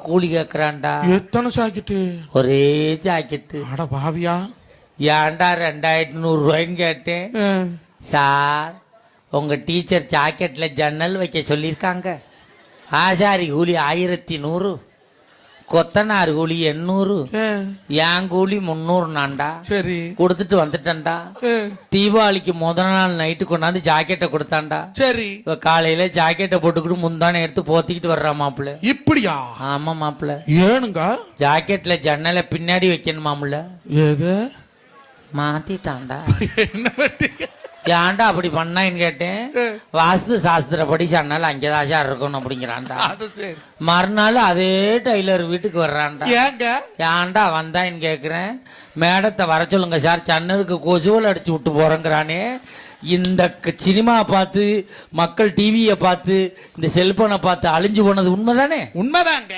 கூலி கேக்குறான்டா. எத்தனை ஜாக்கெட்டு? ஒரே ஜாக்கெட்டு. அட பாவியா, ஏன்டா 2100 கேட்டேன். சார், உங்க டீச்சர் ஜாக்கெட்ல ஜன்னல் வைக்க சொல்லியிருக்காங்க. ஆசாரி கூலி 1100, கொத்தனார் கூலி 800, என் கூலி 300 நான்டா. சரி, கொடுத்துட்டு வந்துட்டேன்டா. தீபாவளிக்கு முதல் நாள் நைட்டு கொண்டாந்து ஜாக்கெட்டை கொடுத்தான்டா. சரி, இப்ப காலையில ஜாக்கெட்டை போட்டுக்கிட்டு முந்தானே எடுத்து போத்திக்கிட்டு வர்றா மாப்பிள்ள. இப்படியா? ஆமா மாப்பிள்ள. ஏனுங்க? ஜாக்கெட்ல ஜன்னலை பின்னாடி வைக்கணுமாமுல. எது மாத்திட்டான்டா. என்ன வெட்டிங்க? ஏன்டா அப்படி பண்ணான்னு கேட்டேன். வாஸ்து சாஸ்திரப்படி ஜன்னல் அங்கேதாச்சா இருக்கணும் அப்படிங்கிறான்டா. அது சரி. மறுநாள் அதே டெய்லர் வீட்டுக்கு வர்றான்டா. ஏங்க? ஏன்டா வந்தான்னு கேக்குறேன். மேடத்தை வர சொல்லுங்க சார், ஜன்னலுக்கு கொசுவல் அடிச்சு விட்டு போறேங்கிறானே. இந்த சினிமா பார்த்து மக்கள் டிவியை பார்த்து இந்த செல்போனை பார்த்து அழிஞ்சு போனது உண்மைதானே? உண்மைதாங்க.